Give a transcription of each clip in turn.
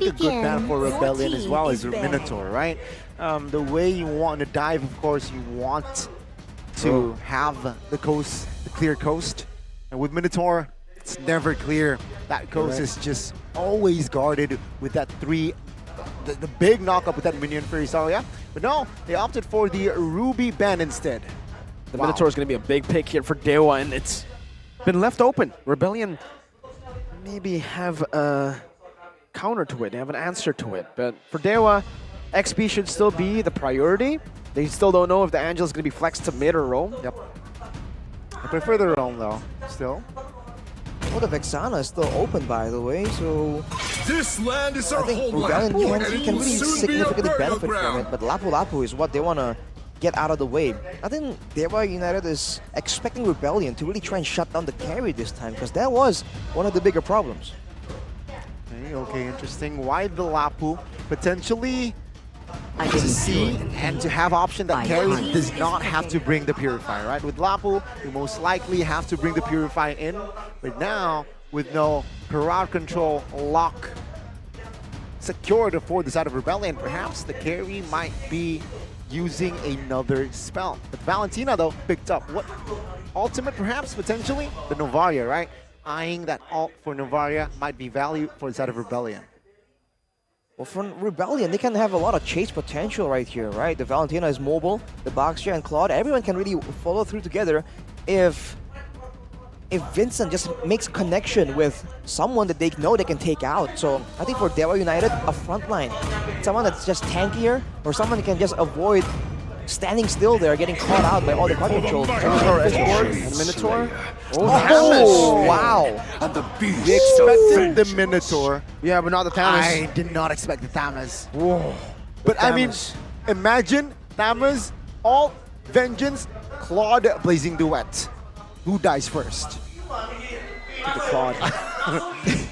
think a good man for Rebellion as well is Minotaur, right? The way you want to dive, of course, you want to have the clear coast. And with Minotaur, it's never clear. That coast is just always guarded with that the big knockup with that minion Fury Saria. But no, they opted for the Ruby ban instead. The Minotaur is going to be a big pick here for DEWA, and it's been left open. Rebellion maybe have a counter to it. They have an answer to it. But for DEWA, XP should still be the priority. They still don't know if the Angel is going to be flexed to mid or roam. Yep. I prefer the roam though, still. Well, the Vexana is still open, by the way, so this land is our I think homeland. Rebellion can really significantly benefit from it, but Lapu Lapu is what they want to get out of the way. I think DEWA United is expecting Rebellion to really try and shut down the carry this time, because that was one of the bigger problems. Okay, interesting. Why the Lapu? Potentially to see and to have option that carry does not have to bring the Purifier, right? With Lapu, you most likely have to bring the Purifier in, but now with no crowd control lock secured for the side of Rebellion, perhaps the carry might be using another spell. But Valentina though picked up what ultimate perhaps potentially the Novaria, right? Eyeing that ult for Novaria might be value for the side of Rebellion. Well, for Rebellion, they can have a lot of chase potential right here, right? The Valentina is mobile, the Boxer and Claude, everyone can really follow through together if Vincent just makes connection with someone that they know they can take out. So I think for DEWA United, a frontline, someone that's just tankier, or someone that can just avoid standing still there, getting caught out by all the crowd control. And Minotaur. Oh, wow. And the beast We expected the Minotaur. Yeah, but not the Thamus. I did not expect the Thamus. Whoa. But I mean, imagine Thamus, all vengeance, Claude blazing duet. Who dies first? The Claude.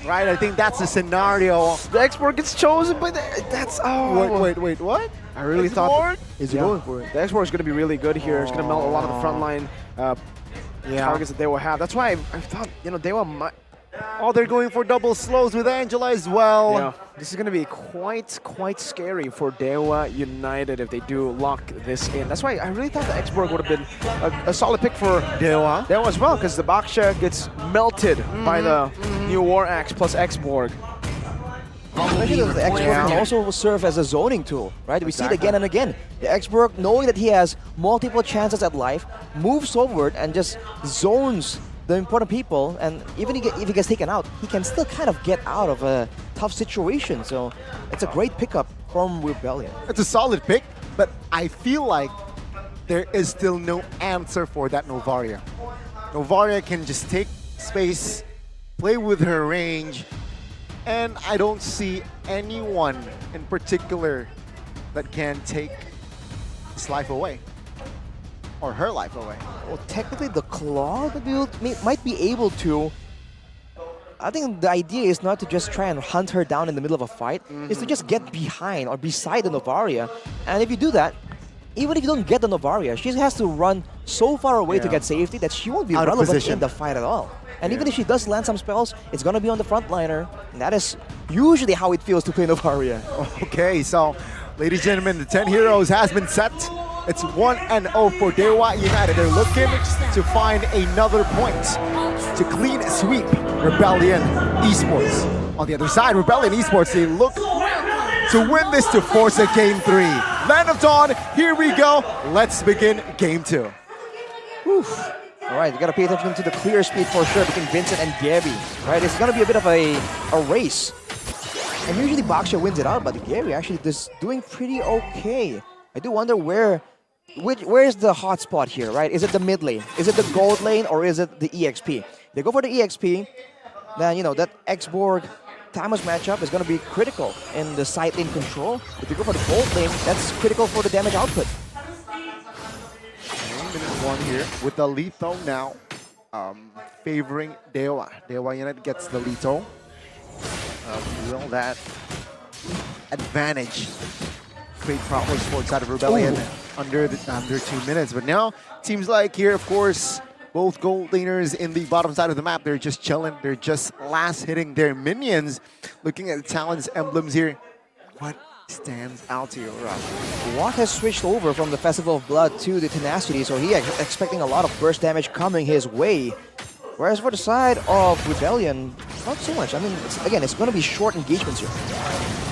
Right, I think that's the scenario. The export gets chosen, but that's Wait, what? I really thought Is he going for it? the export is going to be really good here. It's going to melt a lot of the frontline targets that they will have. That's why I thought, you know, they might. Oh, they're going for double slows with Angela as well. Yeah, this is going to be quite scary for DEWA United if they do lock this in. That's why I really thought the X-Borg would have been a solid pick for DEWA as well, because the Baksha gets melted by the new War Axe plus X-Borg. Especially that the X-Borg can also serve as a zoning tool, right? We see it again and again. The X-Borg, knowing that he has multiple chances at life, moves forward and just zones the important people, and even if he gets taken out, he can still kind of get out of a tough situation. So it's a great pickup from Rebellion. It's a solid pick, but I feel like there is still no answer for that Novaria. Novaria can just take space, play with her range, and I don't see anyone in particular that can take his life away. Or her life away. Well, technically the Claw might be able to. I think the idea is not to just try and hunt her down in the middle of a fight, is to just get behind or beside the Novaria. And if you do that, even if you don't get the Novaria, she has to run so far away to get safety that she won't be relevant in the fight at all. And even if she does land some spells, it's going to be on the frontliner. And that is usually how it feels to play Novaria. Okay, so ladies and gentlemen, the 10 heroes has been set. It's 1-0 for DEWA United. They're looking to find another point to clean sweep Rebellion Esports. On the other side, Rebellion Esports, they look to win this to force a Game 3. Land of Dawn, here we go. Let's begin Game 2. Oof. All right, you got to pay attention to the clear speed for sure between Vincent and Gabby. Right, it's going to be a bit of a race. And usually Baksha wins it out, but Gabby actually is doing pretty okay. I do wonder where is the hot spot here, right? Is it the mid lane? Is it the gold lane, or is it the EXP? If they go for the EXP, then, you know, that X-Borg Thamus matchup is going to be critical in the side lane control. If they go for the gold lane, that's critical for the damage output. Minute 1 here with the lethal now favoring DEWA. DEWA United gets the lethal. Will that advantage create problems for the side of Rebellion under 2 minutes? But now, seems like here, of course, Both gold laners in the bottom side of the map, they're just chilling. They're just last hitting their minions. Looking at the talents emblems here, what stands out to you, Rob? Watt has switched over from the Festival of Blood to the Tenacity, so he is expecting a lot of burst damage coming his way. Whereas for the side of Rebellion, not so much. I mean, it's going to be short engagements here.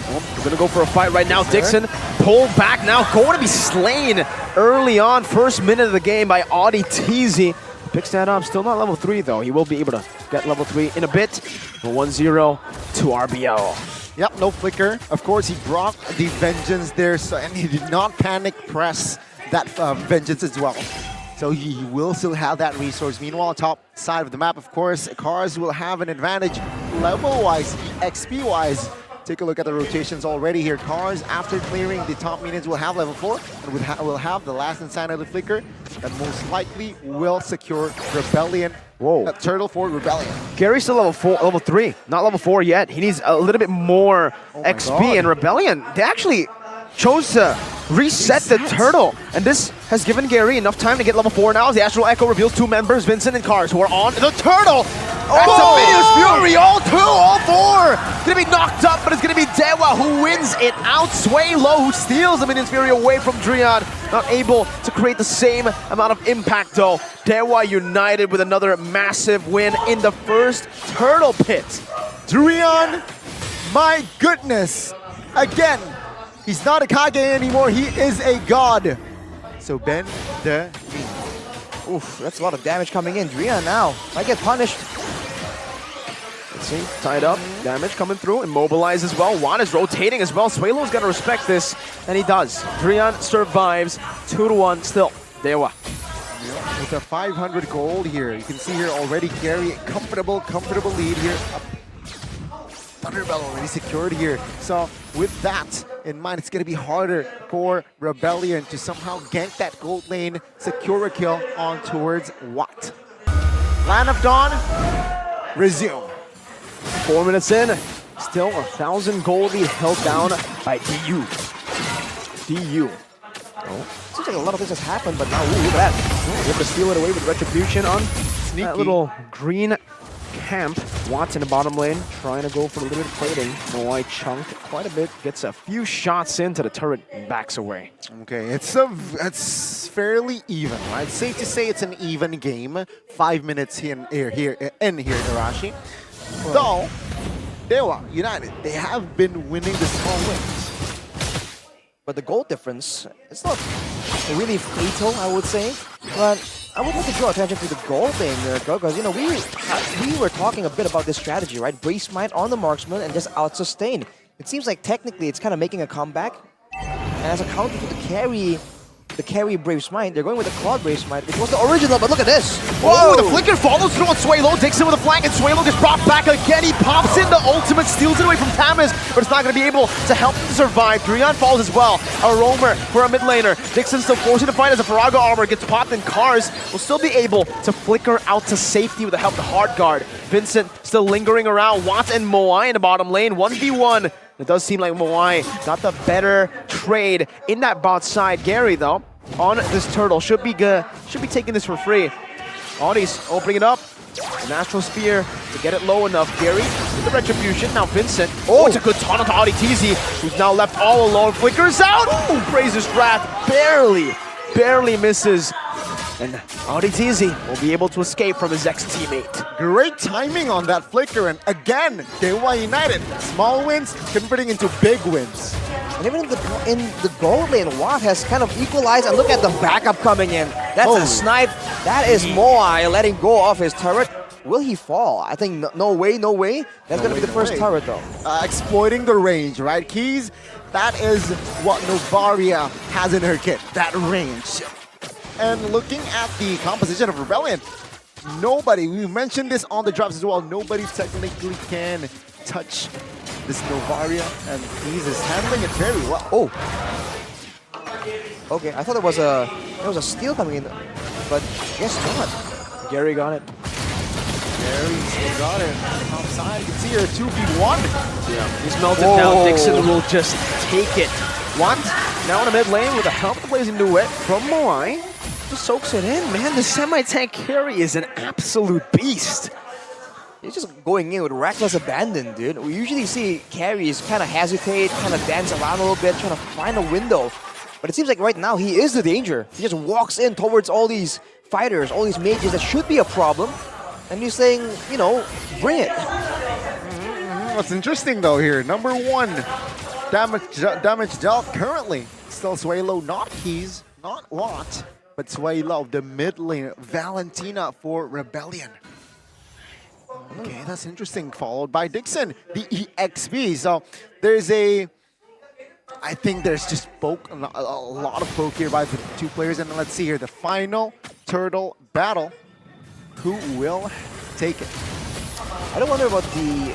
Well, we're going to go for a fight right now. Dixon pulled back now, going to be slain early on. First minute of the game by DEWA. Picks that up. Still not level 3, though. He will be able to get level 3 in a bit. 1-0 to RBL. Yep, no flicker. Of course, he brought the Vengeance there, so, and he did not panic press that Vengeance as well. So he will still have that resource. Meanwhile, top side of the map, of course, Cars will have an advantage level-wise, XP-wise. Take a look at the rotations already here. Cars, after clearing the top minions, will have level 4 and will have the last Insanity Flicker that most likely will secure Rebellion. Whoa. Turtle for Rebellion. Gary's still level 3, not level 4 yet. He needs a little bit more XP, God. and Rebellion, they actually chose to reset the turtle, and this has given Gary enough time to get level 4 now as the Astral Echo reveals 2 members, Vincent and Cars, who are on the turtle. That's a Minions Fury, all 2, all 4. Gonna be knocked up, but it's gonna be DEWA who wins it out. Swaylo who steals the Minions Fury away from Drian, not able to create the same amount of impact though. DEWA united with another massive win in the first turtle pit. Drian, my goodness, again. He's not a Kage anymore, he is a god. So Ben the Oof, that's a lot of damage coming in. Drian now might get punished. Let's see, tied up, damage coming through, immobilized as well. Juan is rotating as well. Swaylo's got to respect this, and he does. Drian survives, 2-1 still. DEWA. With a 500 gold here, you can see here already Gary, comfortable lead here. Thunderbell already secured here. So with that in mind, it's going to be harder for Rebellion to somehow gank that gold lane, secure a kill on towards Watt. Land of Dawn, resume. 4 minutes in, still 1,000 gold lead held down by DU. Seems like a lot of this has happened, but now, ooh, look at that. Able to steal it away with Retribution on Sneaky. that little green camp. Watts in the bottom lane, trying to go for a little bit of plating. Moai chunked quite a bit, gets a few shots into the turret and backs away. Okay, it's fairly even, right? Safe to say it's an even game. 5 minutes here, Arashi. Though, DEWA United, they have been winning the small wins. But the gold difference, it's not really fatal, I would say. But I would like to draw attention to the gold thing there, because, you know, we were talking a bit about this strategy, right? Brace Might on the marksman and just out-sustain. It seems like technically it's kind of making a comeback. And as a counter to the carry Brave Smite, they're going with the Claude Brave Smite, which was the original, but look at this! Whoa, the flicker follows through on Swaylo, Dixon with a flank, and Swaylo gets brought back again. He pops in the ultimate, steals it away from Tamis, but it's not going to be able to help him survive. Drian falls as well. A roamer for a mid laner. Dixon still forcing to fight as a Faraga armor gets popped, and Cars will still be able to flicker out to safety with the help of the hard guard. Vincent still lingering around. Watts and Moai in the bottom lane, 1v1. It does seem like Moai got the better trade in that bot side. Gary, though, on this turtle, should be taking this for free. Audie's opening it up. An Astral Spear to get it low enough. Gary with the Retribution. Now Vincent. Oh, it's a good taunt onto DEWA, who's now left all alone. Flickers out. Oh, Brazer's Wrath barely misses. And DEWA will be able to escape from his ex-teammate. Great timing on that flicker, and again, DEWA United, small wins converting into big wins. And even in the gold lane, Watt has kind of equalized, and look at the backup coming in. That's a snipe. That is Moai letting go of his turret. Will he fall? I think no way. That's going to be the first turret, though. Exploiting the range, right, Keys? That is what Novaria has in her kit, that range. And looking at the composition of Rebellion, nobody, we mentioned this on the drops as well, nobody technically can touch this Novaria, and Keys is handling it very well. Oh. Okay, I thought there was a steal coming in, but guess not. Gary got it. Gary still got it. Outside, you can see her 2v1. Yeah, he's melted down. Dixon will just take it. Watt now in the mid lane with a help of the Blazing Duet from Moai. just soaks it in, man. The semi-tank carry is an absolute beast. He's just going in with reckless abandon, dude. We usually see carries kind of hesitate, kind of dance around a little bit, trying to find a window. But it seems like right now he is the danger. He just walks in towards all these fighters, all these mages that should be a problem. And he's saying, you know, bring it. What's interesting though here, number 1 damage dealt currently. Still Suelo, not Keys, not Lot, but Suelo, the mid lane, Valentina for Rebellion. Okay, that's interesting. Followed by Dixon, the EXP. So there's I think there's just a lot of poke here by the 2 players. And let's see here, the final turtle battle. Who will take it? I don't wonder about the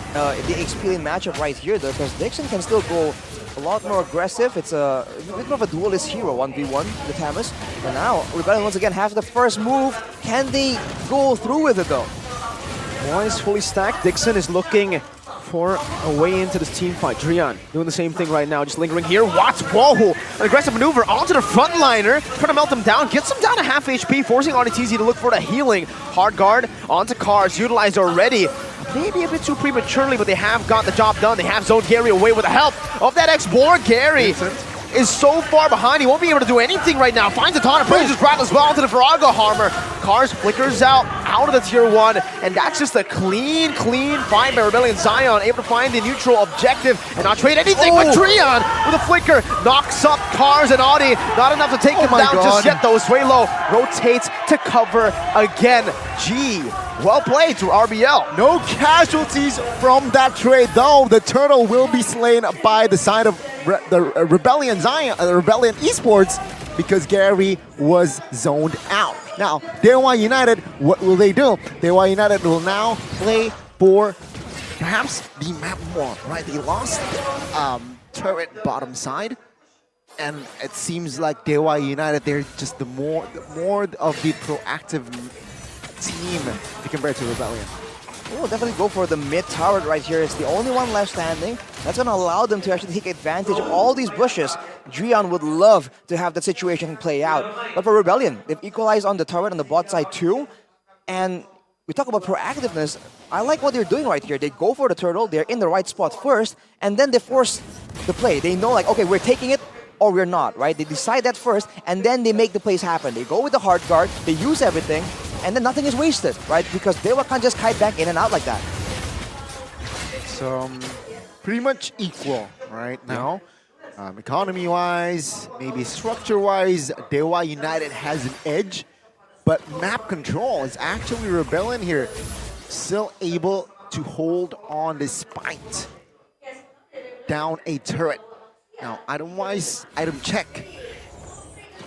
XP lane matchup right here though, because Dixon can still go a lot more aggressive. It's a bit more of a duelist hero, 1v1, the Tamus. But now, Rebellion once again have the first move. Can they go through with it though? Boys fully stacked. Dixon is looking for a way into this team fight. Drian doing the same thing right now, just lingering here. Watts, whoa! An aggressive maneuver onto the frontliner, trying to melt him down, gets him down to half HP, forcing RDTZ to look for the healing. Hard guard onto Cars, utilized already. Maybe a bit too prematurely, but they have got the job done. They have zoned Gary away with the help of that X-Borg. Gary is so far behind, he won't be able to do anything right now. Finds a ton of brings his grab as well into the Farago Harmer. Cars flickers out of the tier 1, and that's just a clean fight by Rebellion. Zion able to find the neutral objective and not trade anything, but Trion with a flicker knocks up Cars and Audi. Not enough to take him down just yet though. Suelo rotates to cover again. Gee, well played to RBL. No casualties from that trade though. The turtle will be slain by the side of the Rebellion Zion, Rebellion Esports, because Gary was zoned out. Now, DEWA United, what will they do? DEWA United will now play for perhaps the map more, right? They lost turret bottom side, and it seems like DEWA United, they're just the more of the proactive team compared to Rebellion. We'll definitely go for the mid turret right here. It's the only one left standing. That's going to allow them to actually take advantage of all these bushes. Drian would love to have that situation play out. But for Rebellion, they've equalized on the turret on the bot side too. And we talk about proactiveness. I like what they're doing right here. They go for the turtle. They're in the right spot first. And then they force the play. They know like, okay, we're taking it or we're not, right? They decide that first and then they make the plays happen. They go with the hard guard. They use everything. And then nothing is wasted, right? Because DEWA can't just kite back in and out like that. So, pretty much equal right now. Economy-wise, maybe structure-wise, DEWA United has an edge. But map control is actually Rebellion here. Still able to hold on despite down a turret. Now, item-wise, item check.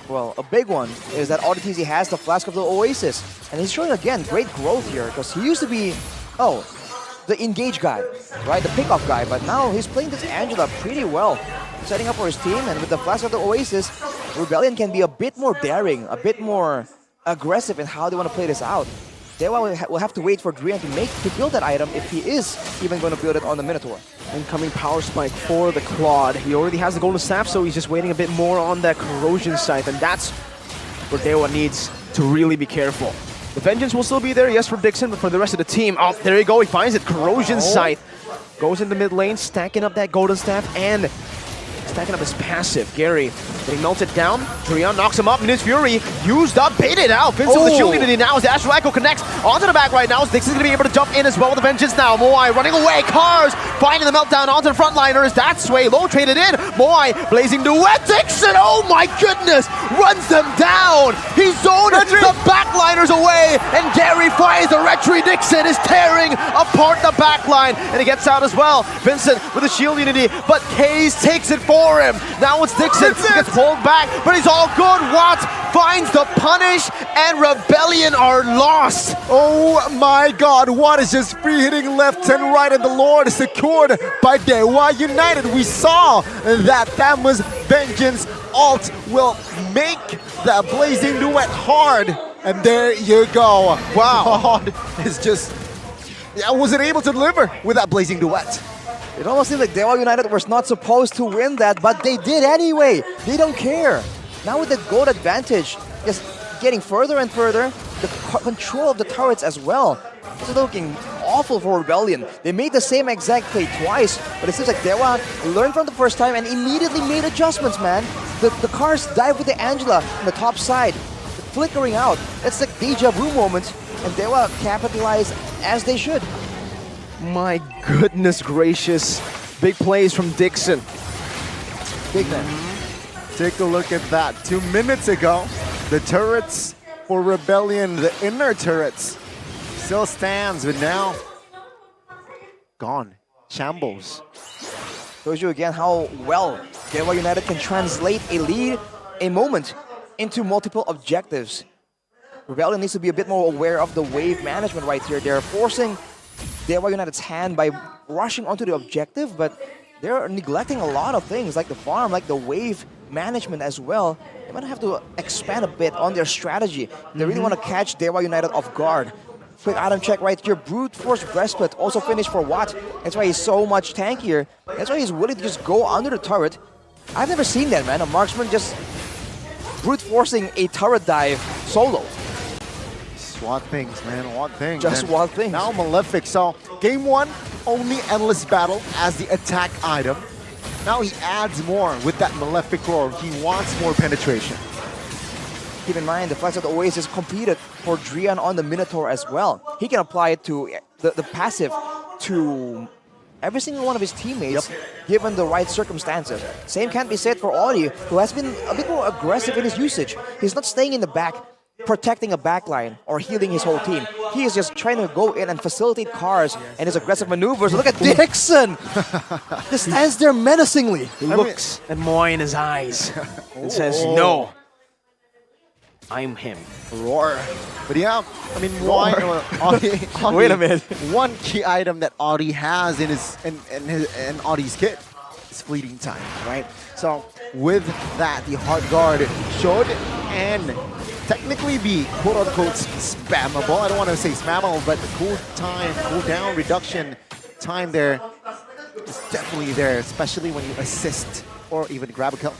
Well, a big one is that RDTZ has the Flask of the Oasis. And he's showing, again, great growth here. Because he used to be, the engage guy, right? The pickoff guy. But now he's playing this Angela pretty well. Setting up for his team. And with the Flask of the Oasis, Rebellion can be a bit more daring, a bit more aggressive in how they want to play this out. DEWA will have to wait for Drian to build that item if he is even going to build it on the Minotaur. Incoming power spike for the Claude. He already has the golden staff, so he's just waiting a bit more on that corrosion scythe, and that's where DEWA needs to really be careful. The vengeance will still be there, yes, for Dixon, but for the rest of the team, oh, there you go, he finds it. Corrosion scythe goes into mid lane, stacking up that golden staff and stacking up his passive. Gary getting melted down. Drian knocks him up. Minus Fury used up, baited out. Vincent with the shield unity now as the Astral Echo connects onto the back right now. Dixon's going to be able to jump in as well with the Vengeance now. Moai running away. Cars finding the meltdown onto the frontliners. That's Sway low traded in. Moai blazing duet. Dixon, oh my goodness, runs them down. He zoned the backliners away, and Gary finds the Retry. Dixon is tearing apart the backline, and he gets out as well. Vincent with the shield unity, but Kaze takes it for him. Now it's Dixon, gets pulled back, but he's all good. Watts finds the punish, and Rebellion are lost. Oh my god, Watt is just free hitting left and right, and the Lord is secured by DEWA United. We saw that Thamus Vengeance ult will make that blazing duet hard, and there you go. Wow, it's just, I wasn't able to deliver with that blazing duet. It almost seems like DEWA United was not supposed to win that, but they did anyway. They don't care. Now with the gold advantage, yes, getting further and further. The control of the turrets as well. It's looking awful for Rebellion. They made the same exact play twice, but it seems like DEWA learned from the first time and immediately made adjustments, man. The cars dive with the Angela on the top side, flickering out. It's like deja vu moment, and DEWA capitalized as they should. My goodness gracious. Big plays from Dixon. Big man. Take a look at that. 2 minutes ago, the turrets for Rebellion, the inner turrets, still stands, but now gone. Shambles. Shows you again how well DEWA United can translate a lead, a moment, into multiple objectives. Rebellion needs to be a bit more aware of the wave management right here. They're forcing DEWA United's hand by rushing onto the objective, but they're neglecting a lot of things like the farm, like the wave management as well. They might have to expand a bit on their strategy. They really want to catch DEWA United off guard. Quick item check right here. Brute Force Breastplate also finished for Watt. That's why he's so much tankier. That's why he's willing to just go under the turret. I've never seen that, man. A marksman just brute forcing a turret dive solo. What things, man, what things. Just and what things. Now Malefic, so game 1, only Endless Battle as the attack item. Now he adds more with that Malefic Roar. He wants more penetration. Keep in mind, the Flex of the Oasis competed for Drian on the Minotaur as well. He can apply it to the passive to every single one of his teammates, given the right circumstances. Same can't be said for Audi, who has been a bit more aggressive in his usage. He's not staying in the back, protecting a backline or healing his whole team. He is just trying to go in and facilitate cars and his aggressive maneuvers. Look at Dixon! Just stands there menacingly. He looks at Moy in his eyes and says, no, I'm him. Roar. But yeah, I mean, why? Audi, Wait a minute. One key item that Audi has in his in Audi's kit is fleeting time, right? So with that, the hard guard should and technically be quote-unquote spammable. I don't want to say spammable, but the cool time, cooldown reduction time there is definitely there, especially when you assist or even grab a kill.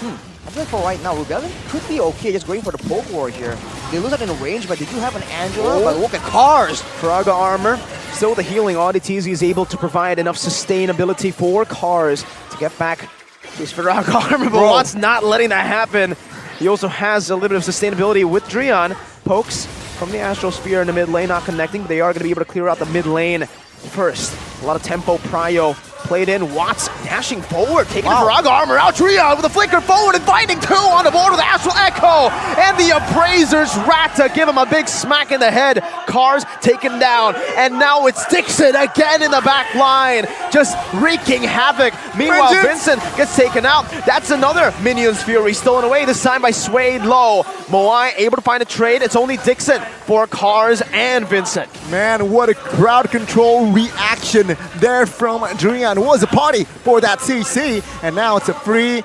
I feel like for right now, Rebellion could be okay just going for the poke war here. They lose it in range, but they do have an Angela. But look at cars! Faraga armor. Still the healing. Auditiz is able to provide enough sustainability for cars to get back his Faraga armor, but Watt's not letting that happen. He also has a little bit of sustainability with Drian. Pokes from the Astral Sphere in the mid lane, not connecting, but they are going to be able to clear out the mid lane first. A lot of tempo, prio played in. Watts dashing forward, taking the Faraga armor out. Drian with a flicker forward and finding two on the board with the Astral Echo. And the Appraisers Rata give him a big smack in the head. Cars taken down. And now it's Dixon again in the back line, just wreaking havoc. Meanwhile, Vincent gets taken out. That's another Minions Fury stolen away, this time by Suede Low. Moai able to find a trade. It's only Dixon for Cars and Vincent. Man, what a crowd control reaction there from Drian. It was a party for that CC, and now it's a free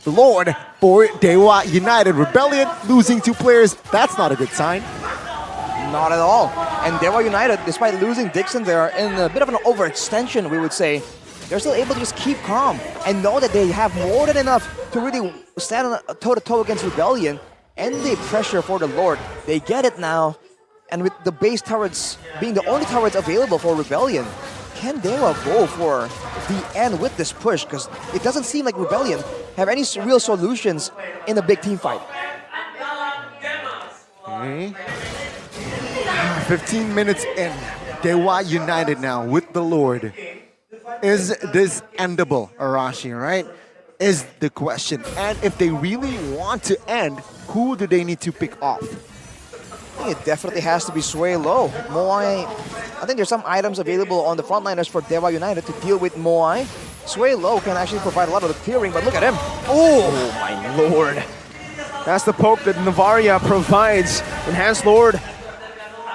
Lord for DEWA United. Rebellion losing 2 players, that's not a good sign. Not at all. And DEWA United, despite losing Dixon, they are in a bit of an overextension, we would say. They're still able to just keep calm and know that they have more than enough to really stand on a toe-to-toe against Rebellion. And the pressure for the Lord, they get it now. And with the base turrets being the only turrets available for Rebellion, can DEWA go for the end with this push? Because it doesn't seem like Rebellion have any real solutions in a big team fight. Okay. 15 minutes in, DEWA United now with the Lord. Is this endable, Arashi, right? Is the question. And if they really want to end, who do they need to pick off? I think it definitely has to be Sway Low. Moai, I think there's some items available on the frontliners for DEWA United to deal with Moai. Sway Low can actually provide a lot of the clearing, but look at him. Oh my lord. That's the poke that Navaria provides. Enhanced Lord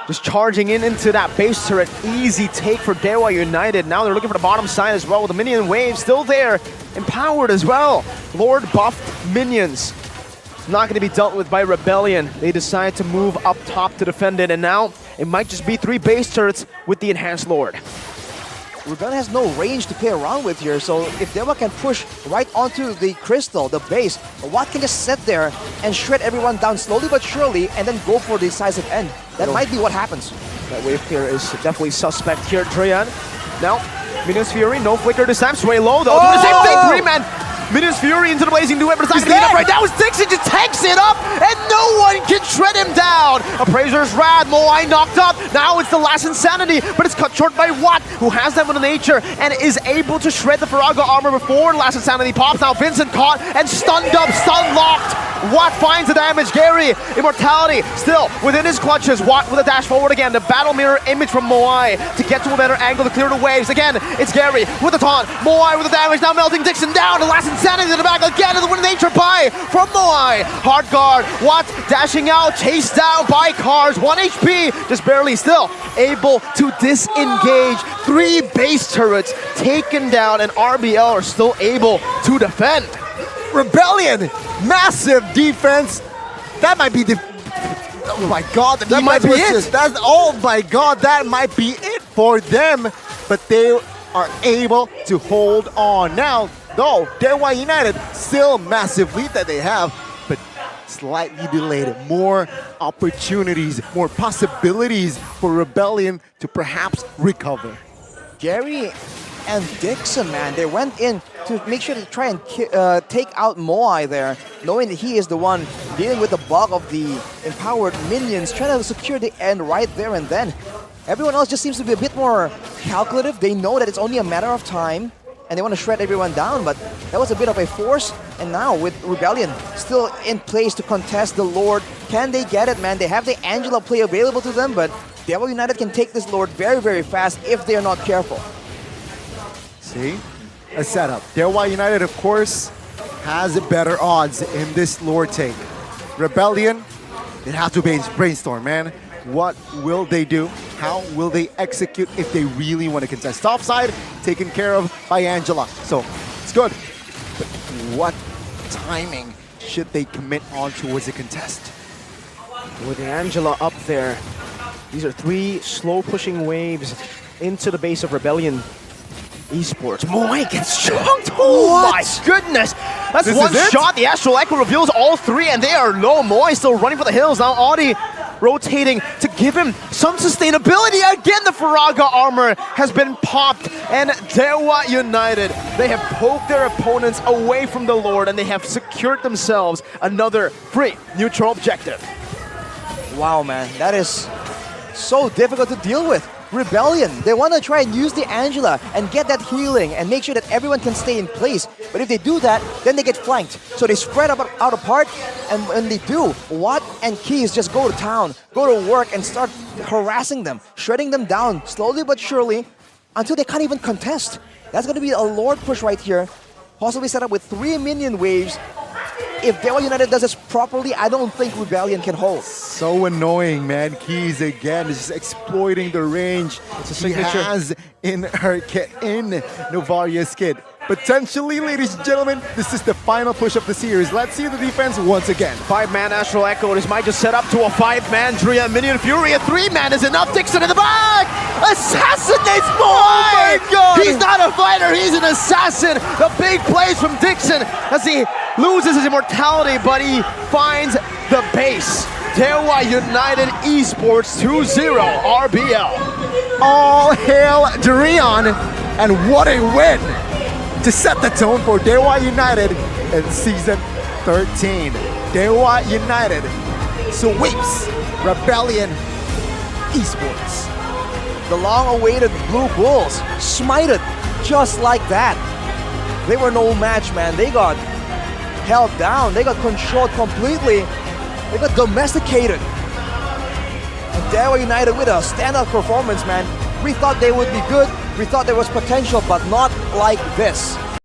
just charging into that base turret. Easy take for DEWA United. Now they're looking for the bottom side as well with the minion wave still there. Empowered as well. Lord buffed minions. Not going to be dealt with by Rebellion. They decide to move up top to defend it, and now it might just be 3 base turrets with the Enhanced Lord. Rebellion has no range to play around with here, so if DEWA can push right onto the crystal, the base, Watt can just sit there and shred everyone down slowly but surely and then go for the decisive end. That might be what happens. That wave clear is definitely suspect here, Drian. Now, Minions Fury, no flicker this time. Sway low though. Doing the same thing. 3-man. Minions Fury into the Blazing Duet, but it's not going to get up right now. It's Dixon just takes it up, and no one can shred him down. Appraiser's rad. Moai knocked up. Now it's the last Insanity, but it's cut short by Watt, who has that with nature and is able to shred the Faraga armor before last Insanity pops. Now Vincent caught and stunned up, stun locked. Watt finds the damage. Gary, Immortality still within his clutches. Watt with a dash forward again. The battle mirror image from Moai to get to a better angle to clear the waves. Again, it's Gary with the taunt. Moai with the damage. Now melting Dixon down. The last Insanity in the back again. And the win nature buy from Moai. Hard guard. Watt dashing out. Chased down by cars. 1 HP. Just barely still able to disengage. 3 base turrets taken down. And RBL are still able to defend. Rebellion, massive defense. That might be the. Oh my God, that might be it. That's oh my God, that might be it for them. But they are able to hold on now. Though DEWA United still massive lead that they have, but slightly delayed. More opportunities, more possibilities for Rebellion to perhaps recover. Gary and Dixon, man, they went in to make sure to try and take out Moai there, knowing that he is the one dealing with the bulk of the empowered minions, trying to secure the end right there and then. Everyone else just seems to be a bit more calculative. They know that it's only a matter of time, and they want to shred everyone down, but that was a bit of a force. And now with Rebellion still in place to contest the Lord, can they get it, man? They have the Angela play available to them, but DEWA United can take this Lord very, very fast if they're not careful. See? A setup. DEWA United, of course, has better odds in this Lord take. Rebellion, they have to brainstorm, man. What will they do? How will they execute if they really want to contest? Topside, taken care of by Angela. So, it's good. But what timing should they commit on towards the contest? With Angela up there, these are 3 slow pushing waves into the base of Rebellion Esports. Moai gets chunked! Oh my goodness! That's one shot. The Astral Echo reveals all 3, and they are low. Moai still running for the hills. Now Audi rotating to give him some sustainability. Again, the Faraga armor has been popped, and DEWA United, they have poked their opponents away from the Lord, and they have secured themselves another free neutral objective. Wow, man, that is so difficult to deal with. Rebellion, they want to try and use the Angela and get that healing and make sure that everyone can stay in place. But if they do that, then they get flanked. So they spread out apart, and when they do, Watt and Keys just go to town, go to work and start harassing them, shredding them down slowly but surely until they can't even contest. That's going to be a Lord push right here, possibly set up with 3 minion waves. If DEWA United does this properly, I don't think Rebellion can hold. So annoying, man. Keys again is just exploiting the range he has in her kit, in Novaria's kit. Potentially, ladies and gentlemen, this is the final push of the series. Let's see the defense once again. 5-man Astral Echo. This might just set up to a 5-man Drea Minion Fury. A 3-man is enough. Dixon in the back! Assassinates Moai! Oh my God! He's not a fighter, he's an assassin! The big plays from Dixon as he loses his immortality, but he finds the base. DEWA United Esports 2-0 RBL. All hail Durian, and what a win to set the tone for DEWA United in Season 13. DEWA United sweeps Rebellion Esports. The long-awaited Blue Bulls smited just like that. They were no match, man. They got held down. They got controlled completely. They got domesticated. And DEWA United with a standout performance, man. We thought they would be good. We thought there was potential, but not like this.